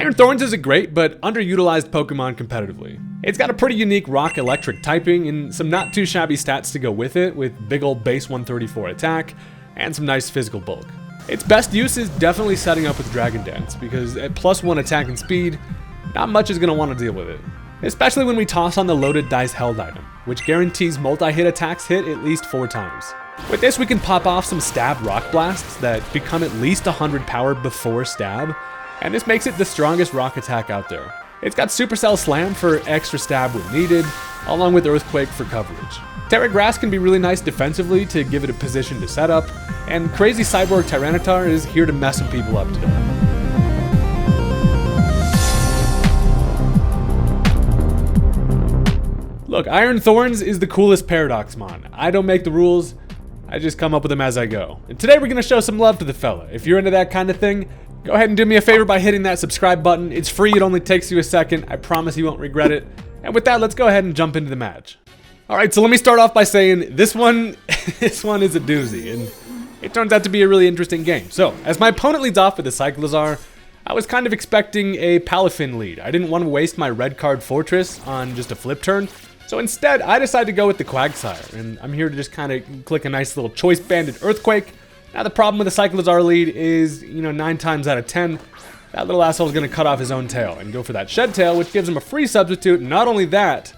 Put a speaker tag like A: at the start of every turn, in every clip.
A: Iron Thorns is a great but underutilized Pokemon competitively. It's got a pretty unique rock electric typing and some not too shabby stats to go with it, with big old base 134 attack and some nice physical bulk. Its best use is definitely setting up with Dragon Dance, because at +1 attack and speed, not much is going to want to deal with it. Especially when we toss on the loaded dice held item, which guarantees multi-hit attacks hit at least 4 times. With this we can pop off some stab rock blasts that become at least 100 power before stab, and this makes it the strongest rock attack out there. It's got Supercell Slam for extra stab when needed, along with Earthquake for coverage. Terra Grass can be really nice defensively to give it a position to set up, and crazy Cyborg Tyranitar is here to mess some people up today. Look, Iron Thorns is the coolest Paradoxmon. I don't make the rules, I just come up with them as I go. And today we're going to show some love to the fella. If you're into that kind of thing, go ahead and do me a favor by hitting that subscribe button. It's free, it only takes you a second. I promise you won't regret it. And with that, let's go ahead and jump into the match. Alright, so let me start off by saying this one is a doozy, and it turns out to be a really interesting game. So, as my opponent leads off with the Cyclozar, I was kind of expecting a Palafin lead. I didn't want to waste my red card Fortress on just a flip turn. So instead, I decided to go with the Quagsire, and I'm here to just kind of click a nice little Choice Banded Earthquake. Now the problem with the Cyclozar lead is, 9 times out of 10, that little asshole is going to cut off his own tail and go for that Shed Tail, which gives him a free substitute. Not only that,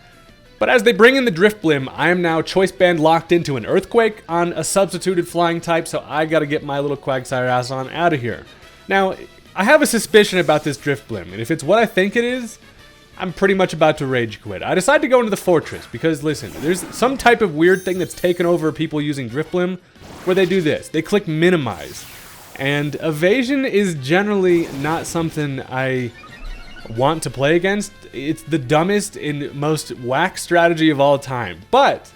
A: but as they bring in the Drift Blim, I am now Choice Band locked into an Earthquake on a substituted flying type, so I gotta get my little Quagsire ass on out of here. Now, I have a suspicion about this Drift Blim, and if it's what I think it is, I'm pretty much about to rage quit. I decided to go into the Fortress because, listen, there's some type of weird thing that's taken over people using Drift Blim where they do this. They click minimize. And evasion is generally not something I want to play against. It's the dumbest and most whack strategy of all time. But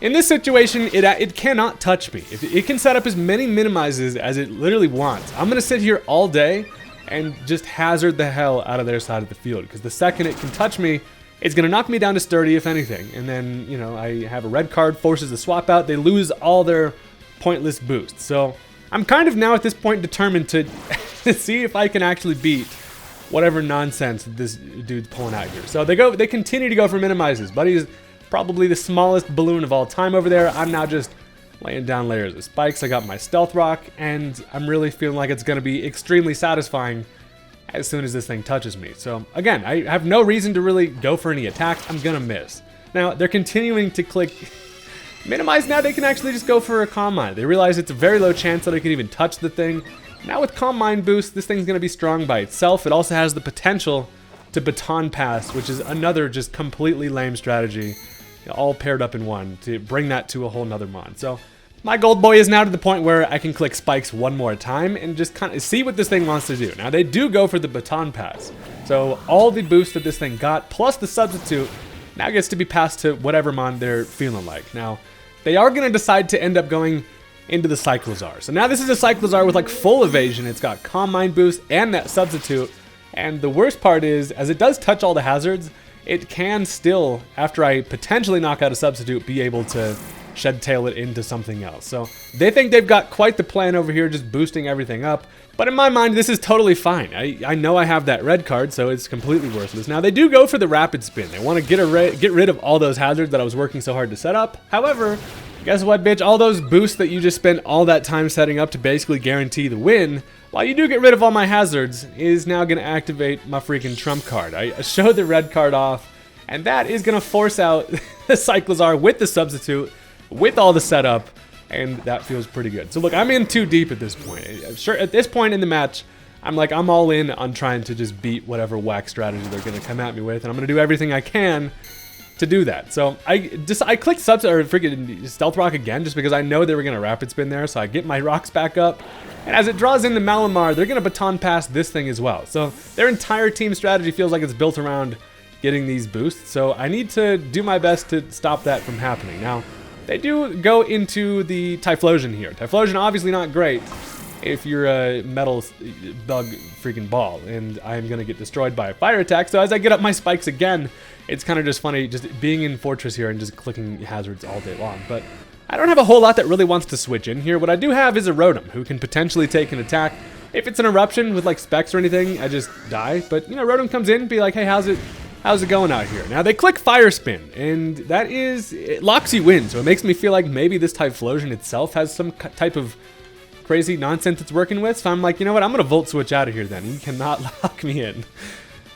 A: in this situation, it cannot touch me. It can set up as many minimizes as it literally wants. I'm going to sit here all day and just hazard the hell out of their side of the field, because the second it can touch me, it's going to knock me down to sturdy, if anything. And then, I have a red card, forces the swap out. They lose all their pointless boosts. So I'm kind of now at this point determined to see if I can actually beat whatever nonsense this dude's pulling out here. So they continue to go for minimizes. Buddy's probably the smallest balloon of all time over there. I'm now just laying down layers of spikes. I got my Stealth Rock, and I'm really feeling like it's going to be extremely satisfying as soon as this thing touches me. So again, I have no reason to really go for any attacks. I'm going to miss. Now, they're continuing to click minimize. Now they can actually just go for a Calm Mind. They realize it's a very low chance that I can even touch the thing. Now with Calm Mind boost, this thing's going to be strong by itself. It also has the potential to Baton Pass, which is another just completely lame strategy, all paired up in one, to bring that to a whole nother mon. So my gold boy is now to the point where I can click spikes one more time and just kind of see what this thing wants to do. Now they do go for the Baton Pass, so all the boost that this thing got plus the substitute now gets to be passed to whatever mon they're feeling like. Now they are going to decide to end up going into the Cyclozar. So now this is a Cyclozar with like full evasion. It's got Calm Mind boost and that substitute, and the worst part is, as it does touch all the hazards, it can still, after I potentially knock out a substitute, be able to Shed Tail it into something else. So they think they've got quite the plan over here, just boosting everything up. But in my mind, this is totally fine. I know I have that red card, so it's completely worthless. Now, they do go for the Rapid Spin. They want to get rid of all those hazards that I was working so hard to set up. However, guess what, bitch? All those boosts that you just spent all that time setting up to basically guarantee the win, while you do get rid of all my hazards, is now going to activate my freaking trump card. I showed the red card off, and that is going to force out the Cyclozar with the substitute, with all the setup, and that feels pretty good. So look, I'm in too deep at this point. Sure, at this point in the match, I'm all in on trying to just beat whatever whack strategy they're going to come at me with, and I'm going to do everything I can to do that. So I clicked freaking Stealth Rock again just because I know they were going to Rapid Spin there, so I get my rocks back up, and as it draws in the Malamar, they're going to Baton Pass this thing as well. So their entire team strategy feels like it's built around getting these boosts, so I need to do my best to stop that from happening. Now, they do go into the Typhlosion here. Typhlosion obviously not great if you're a metal bug freaking ball, and I'm gonna get destroyed by a fire attack. So as I get up my spikes again, it's kind of just funny just being in Fortress here and just clicking hazards all day long. But I don't have a whole lot that really wants to switch in here. What I do have is a Rotom, who can potentially take an attack If it's an eruption with like specs or anything, I just die. But you know, Rotom comes in, be like, hey, how's it going out here? Now they click Fire Spin, and that is, it locks you in. So it makes me feel like maybe this Typhlosion itself has some type of crazy nonsense it's working with. So I'm like, you know what? I'm gonna Volt Switch out of here then. You cannot lock me in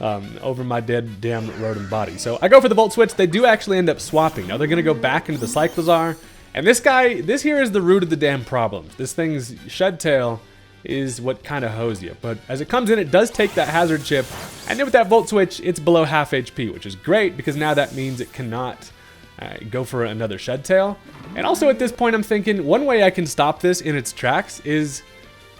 A: over my dead damn Rotom body. So I go for the Volt Switch. They do actually end up swapping. Now they're gonna go back into the Cyclizar. And this here is the root of the damn problem. This thing's Shed Tail is what kind of hoes you. But as it comes in, it does take that Hazard Chip, and then with that Volt Switch, it's below half HP, which is great because now that means it cannot go for another Shed Tail. And also at this point, I'm thinking one way I can stop this in its tracks is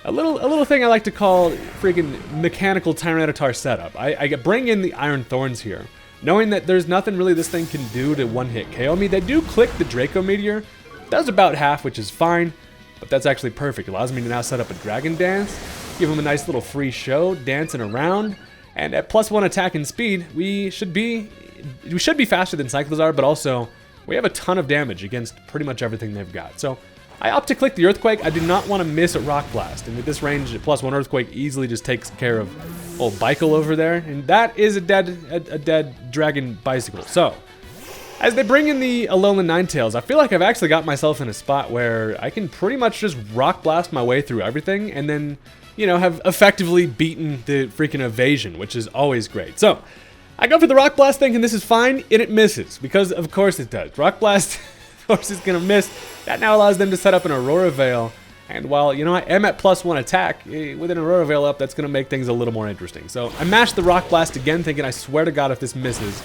A: a little thing I like to call freaking mechanical Tyranitar setup. I bring in the Iron Thorns here, knowing that there's nothing really this thing can do to one-hit KO me. They do click the Draco Meteor, does about half, which is fine. But that's actually perfect. It allows me to now set up a Dragon Dance, give him a nice little free show, dancing around, and at +1 attack and speed, we should be faster than Cyclizar, but also we have a ton of damage against pretty much everything they've got. So I opt to click the Earthquake. I do not want to miss a Rock Blast, and with this range, +1 Earthquake easily just takes care of old Bicycle over there, and that is a dead Dragon Bicycle. So as they bring in the Alolan Ninetales, I feel like I've actually got myself in a spot where I can pretty much just Rock Blast my way through everything and then, you know, have effectively beaten the freaking evasion, which is always great. So I go for the Rock Blast thinking this is fine, and it misses, because of course it does. Rock Blast, of course, is going to miss. That now allows them to set up an Aurora Veil, and while, you know, I am at +1 attack, with an Aurora Veil up, that's going to make things a little more interesting. So I mash the Rock Blast again, thinking I swear to God if this misses.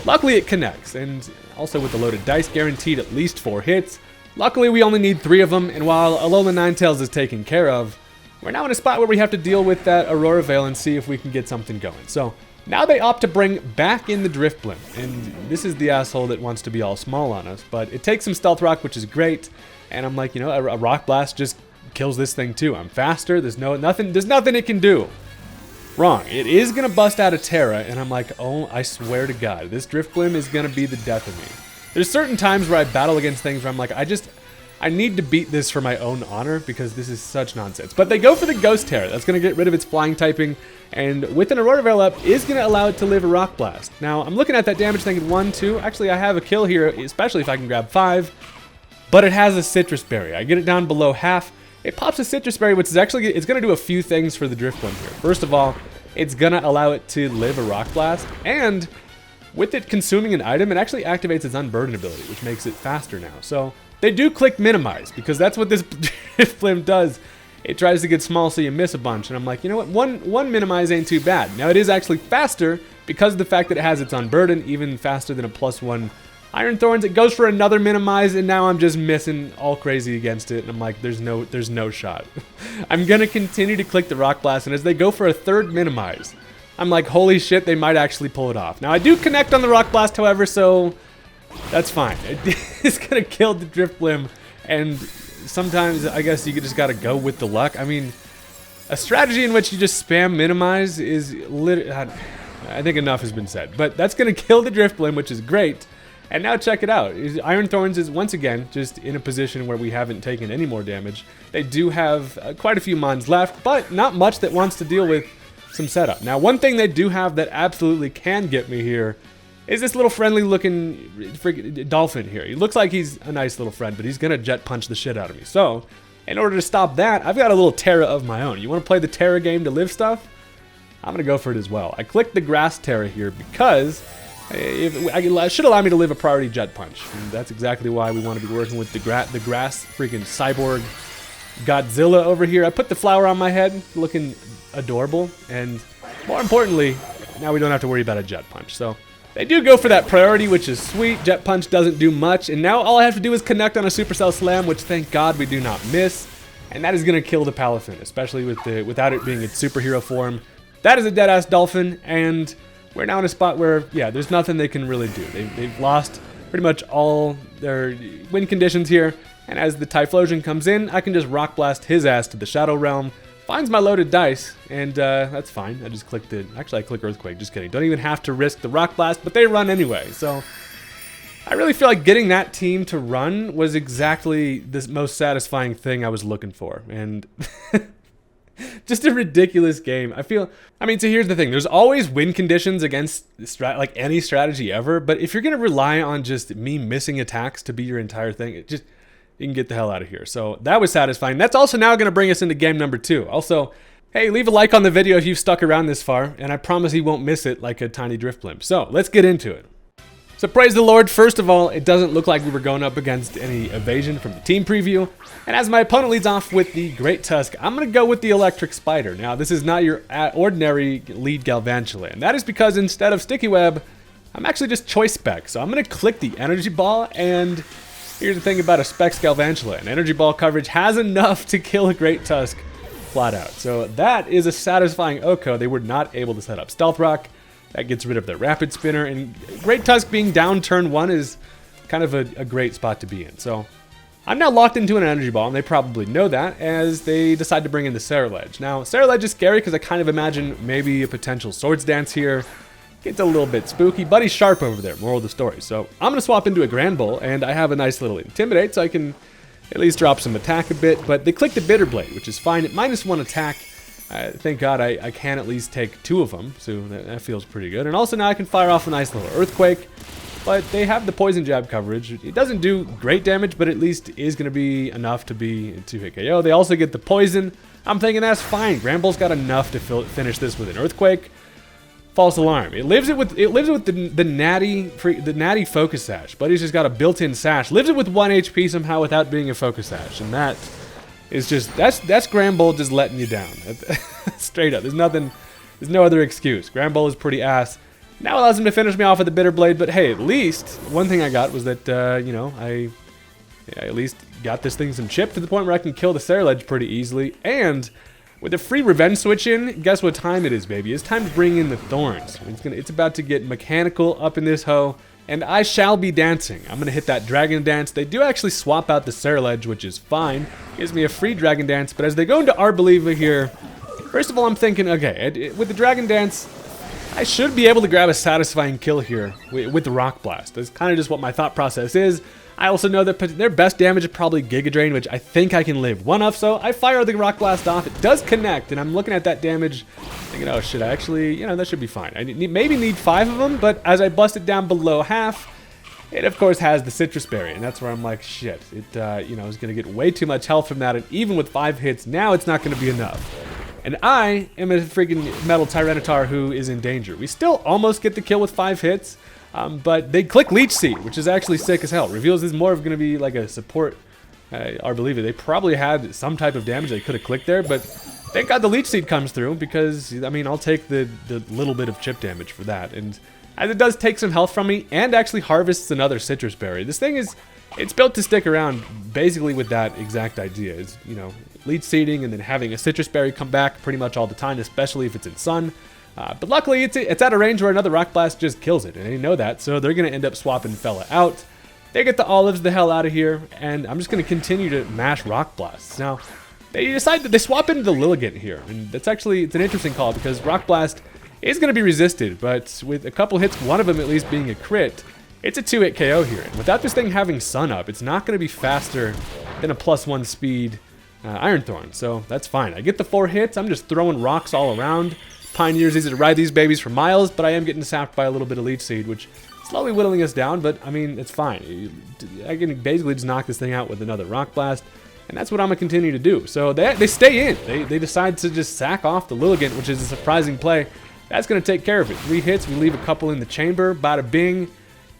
A: Luckily it connects, and also with the loaded dice, guaranteed at least 4 hits. Luckily we only need 3 of them, and while Alolan Ninetales is taken care of, we're now in a spot where we have to deal with that Aurora Veil and see if we can get something going. So now they opt to bring back in the Drifblim, and this is the asshole that wants to be all small on us, but it takes some Stealth Rock, which is great, and I'm like, you know, a Rock Blast just kills this thing too. I'm faster, there's nothing it can do. Wrong. It is going to bust out a Terra, and I'm like, oh, I swear to God, this Drifblim is going to be the death of me. There's certain times where I battle against things where I'm like, I need to beat this for my own honor, because this is such nonsense. But they go for the Ghost Terra. That's going to get rid of its flying typing, and with an Aurora Veil up, is going to allow it to live a Rock Blast. Now, I'm looking at that damage thinking 1, 2, actually I have a kill here, especially if I can grab 5, but it has a Citrus Berry. I get it down below half. It pops a Citrus Berry, which is actually, it's going to do a few things for the Drifblim here. First of all, it's going to allow it to live a Rock Blast, and with it consuming an item, it actually activates its Unburden ability, which makes it faster now. So they do click Minimize, because that's what this Drifblim does. It tries to get small so you miss a bunch, and I'm like, you know what, one Minimize ain't too bad. Now it is actually faster because of the fact that it has its Unburden, even faster than a +1 Iron Thorns. It goes for another Minimize, and now I'm just missing all crazy against it, and I'm like, there's no shot. I'm gonna continue to click the Rock Blast, and as they go for a third Minimize, I'm like, holy shit, they might actually pull it off. Now I do connect on the Rock Blast, however, so that's fine. It's gonna kill the Drifblim, and sometimes I guess you just gotta go with the luck. I mean, a strategy in which you just spam Minimize is I think enough has been said, but that's gonna kill the Drifblim, which is great. And now check it out. Iron Thorns is once again just in a position where we haven't taken any more damage. They do have quite a few mons left, but not much that wants to deal with some setup. Now, one thing they do have that absolutely can get me here is this little friendly looking dolphin here. He looks like he's a nice little friend, but he's gonna jet punch the shit out of me. So, in order to stop that, I've got a little Terra of my own. You wanna play the Terra game to live stuff? I'm gonna go for it as well. I clicked the Grass Terra here because it should allow me to live a priority Jet Punch, and that's exactly why we want to be working with the grass freaking Cyborg Godzilla over here. I put the flower on my head, looking adorable, and more importantly, now we don't have to worry about a Jet Punch. So they do go for that priority, which is sweet. Jet Punch doesn't do much, and now all I have to do is connect on a Supercell Slam, which thank God we do not miss, and that is going to kill the Palafin, especially without it being its superhero form. That is a dead-ass dolphin, and we're now in a spot where, yeah, there's nothing they can really do. They've lost pretty much all their win conditions here, and as the Typhlosion comes in, I can just Rock Blast his ass to the Shadow Realm, finds my loaded dice, and that's fine. I just clicked it. Actually, I click Earthquake, just kidding. Don't even have to risk the Rock Blast, but they run anyway, so I really feel like getting that team to run was exactly the most satisfying thing I was looking for, and Just a ridiculous game. I mean, so here's the thing. There's always win conditions against like any strategy ever, but if you're going to rely on just me missing attacks to be your entire thing, you can get the hell out of here. So that was satisfying. That's also now going to bring us into game number 2. Also, hey, leave a like on the video if you've stuck around this far, and I promise you won't miss it like a tiny drift blimp. So let's get into it. So praise the Lord, first of all, it doesn't look like we were going up against any evasion from the team preview. And as my opponent leads off with the Great Tusk, I'm going to go with the Electric Spider. Now, this is not your ordinary lead Galvantula, and that is because instead of Sticky Web, I'm actually just Choice Spec. So I'm going to click the Energy Ball, and here's the thing about a Specs Galvantula. An Energy Ball coverage has enough to kill a Great Tusk flat out. So that is a satisfying OHKO. They were not able to set up Stealth Rock. That gets rid of the Rapid Spinner, and Great Tusk being down turn 1 is kind of a great spot to be in. So I'm now locked into an Energy Ball, and they probably know that, as they decide to bring in the Ceruledge. Now, Ceruledge is scary because I kind of imagine maybe a potential Swords Dance here. Gets a little bit spooky, but he's sharp over there, moral of the story. So I'm going to swap into a Grand Bull, and I have a nice little Intimidate, so I can at least drop some attack a bit. But they click the Bitter Blade, which is fine at -1 attack. Thank God I can at least take 2 of them, so that feels pretty good. And also now I can fire off a nice little Earthquake, but they have the Poison Jab coverage. It doesn't do great damage, but at least is going to be enough to be a 2-hit KO. They also get the Poison. I'm thinking that's fine. Granbull's got enough to finish this with an Earthquake. False Alarm. It lives it with the natty Focus Sash. Buddy's just got a built-in sash. Lives it with 1 HP somehow without being a Focus Sash, and that is just that's Granbull just letting you down. Straight up. There's no other excuse. Granbull is pretty ass. Now allows him to finish me off with the Bitter Blade, but hey, at least one thing I got was that I at least got this thing some chip to the point where I can kill the Ceruledge pretty easily. And with a free Revenge switch in, guess what time it is, baby? It's time to bring in the Thorns. It's about to get mechanical up in this hoe. And I shall be dancing. I'm going to hit that Dragon Dance. They do actually swap out the Ceruledge, which is fine. Gives me a free Dragon Dance. But as they go into Our Believer here, first of all, I'm thinking, okay, with the Dragon Dance, I should be able to grab a satisfying kill here with the Rock Blast. That's kind of just what my thought process is. I also know that their best damage is probably Giga Drain, which I think I can live one of. So I fire the Rock Blast off. It does connect, and I'm looking at that damage thinking, oh shit, I actually, that should be fine. I maybe need 5 of them, but as I bust it down below half, it of course has the Citrus Berry, and that's where I'm like, shit, it is going to get way too much health from that, and even with 5 hits, now it's not going to be enough. And I am a freaking Metal Tyranitar who is in danger. We still almost get the kill with 5 hits, but they click Leech Seed, which is actually sick as hell. Reveals this more of going to be like a support, I believe it. They probably had some type of damage they could have clicked there, but thank God the Leech Seed comes through because, I mean, I'll take the little bit of chip damage for that. And as it does take some health from me and actually harvests another Citrus Berry. This thing it's built to stick around basically with that exact idea. Is, Leech Seeding and then having a Citrus Berry come back pretty much all the time, especially if it's in Sun. But luckily it's at a range where another Rock Blast just kills it, and they know that, so they're going to end up swapping Fella out. They get the Olives the hell out of here, and I'm just going to continue to mash Rock Blasts. Now, they decide that they swap into the Lilligant here, and it's an interesting call because Rock Blast is going to be resisted, but with a couple hits, one of them at least being a crit, it's a 2-hit KO here. And without this thing having Sun Up, it's not going to be faster than a +1 speed Iron Thorn, so that's fine. I get the 4 hits, I'm just throwing rocks all around. Pioneer's easy to ride these babies for miles, but I am getting sapped by a little bit of Leech Seed, which is slowly whittling us down, but I mean, it's fine. I can basically just knock this thing out with another Rock Blast, and that's what I'm going to continue to do. So they stay in. They decide to just sack off the Lilligant, which is a surprising play. That's going to take care of it. 3 hits, we leave a couple in the chamber, bada bing,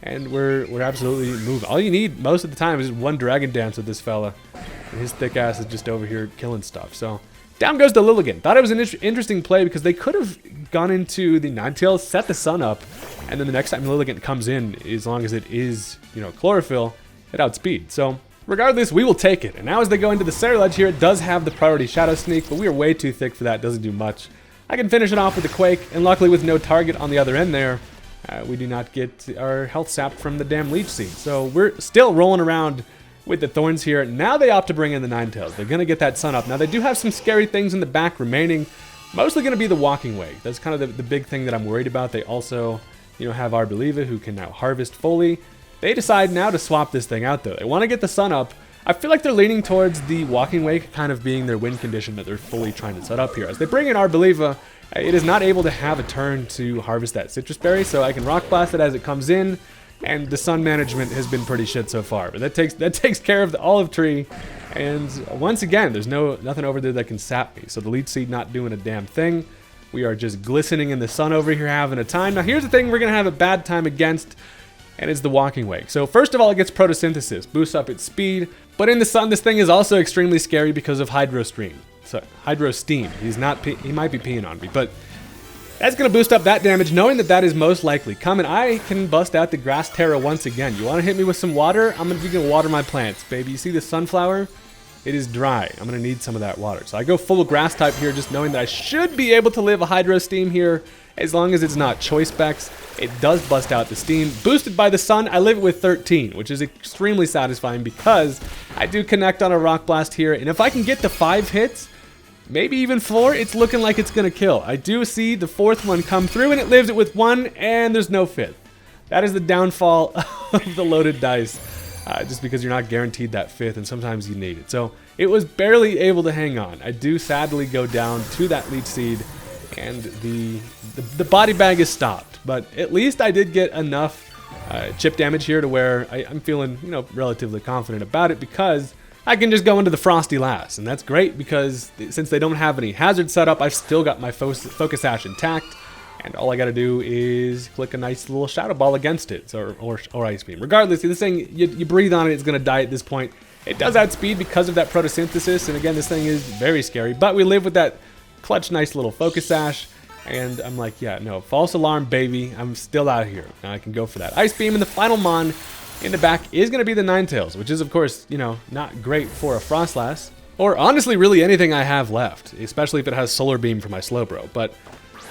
A: and we're absolutely moving. All you need most of the time is just 1 Dragon Dance with this fella, and his thick ass is just over here killing stuff. So down goes the Lilligant. Thought it was an interesting play because they could have gone into the Ninetales, set the Sun Up, and then the next time Lilligant comes in, as long as it is, Chlorophyll, it outspeed. So regardless, we will take it. And now as they go into the Ceruledge here, it does have the priority Shadow Sneak, but we are way too thick for that. Doesn't do much. I can finish it off with the Quake, and luckily with no target on the other end there, we do not get our health sapped from the damn Leech Seed. So we're still rolling around with the Thorns here. Now they opt to bring in the Ninetales. They're going to get that Sun Up. Now they do have some scary things in the back remaining. Mostly going to be the Walking Way. That's kind of the big thing that I'm worried about. They also, have Our Believer who can now harvest fully. They decide now to swap this thing out though. They want to get the Sun Up. I feel like they're leaning towards the Walking Wake kind of being their win condition that they're fully trying to set up here. As they bring in Arboliva, it is not able to have a turn to harvest that Citrus Berry, so I can Rock Blast it as it comes in, and the sun management has been pretty shit so far. But that takes care of the Olive Tree, and once again, there's nothing over there that can sap me, so the Leech Seed not doing a damn thing. We are just glistening in the sun over here having a time. Now here's the thing we're going to have a bad time against, and it's the Walking Wake. So first of all, it gets Photosynthesis, boosts up its speed, but in the sun, this thing is also extremely scary because of Hydro Steam. He might be peeing on me, but that's going to boost up that damage, knowing that that is most likely coming. I can bust out the Grass Terra once again. You want to hit me with some water? I'm going to water my plants, baby. You see the sunflower? It is dry. I'm going to need some of that water. So I go full grass type here, just knowing that I should be able to live a Hydro Steam here, as long as it's not Choice Specs. It does bust out the steam. Boosted by the sun, I live it with 13, which is extremely satisfying because I do connect on a Rock Blast here. And if I can get to 5 hits, maybe even 4, it's looking like it's going to kill. I do see the 4th one come through, and it lives it with 1, and there's no 5th. That is the downfall of the loaded dice, just because you're not guaranteed that 5th, and sometimes you need it. So it was barely able to hang on. I do sadly go down to that Leech Seed, and the body bag is stopped. But at least I did get enough chip damage here to where I'm feeling, relatively confident about it, because I can just go into the Frosty Lass, and that's great because since they don't have any hazard set up, I've still got my Focus Ash intact, and all I got to do is click a nice little Shadow Ball against it, or Ice Beam. Regardless, this thing, you breathe on it, it's going to die at this point. It does outspeed because of that Photosynthesis, and again, this thing is very scary, but we live with that clutch, nice little Focus Ash. And I'm like, yeah, no, false alarm, baby. I'm still out here. Now I can go for that Ice Beam, and the final Mon in the back is going to be the Ninetales, which is, of course, not great for a Frostlass. Or honestly, really anything I have left, especially if it has Solar Beam for my Slowbro. But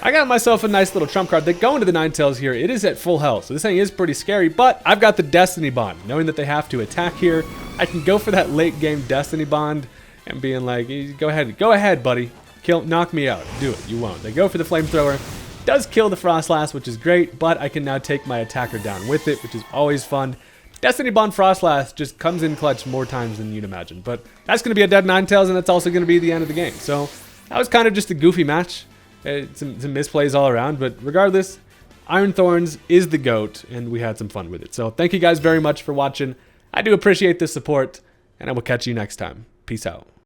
A: I got myself a nice little trump card. They go into the Ninetales here. It is at full health, so this thing is pretty scary. But I've got the Destiny Bond. Knowing that they have to attack here, I can go for that late game Destiny Bond and being like, go ahead, buddy. Knock me out. Do it. You won't. They go for the Flamethrower. Does kill the Frostlass, which is great, but I can now take my attacker down with it, which is always fun. Destiny Bond Frostlass just comes in clutch more times than you'd imagine, but that's going to be a dead Ninetales, and that's also going to be the end of the game. So that was kind of just a goofy match. Some misplays all around, but regardless, Iron Thorns is the GOAT, and we had some fun with it. So thank you guys very much for watching. I do appreciate the support, and I will catch you next time. Peace out.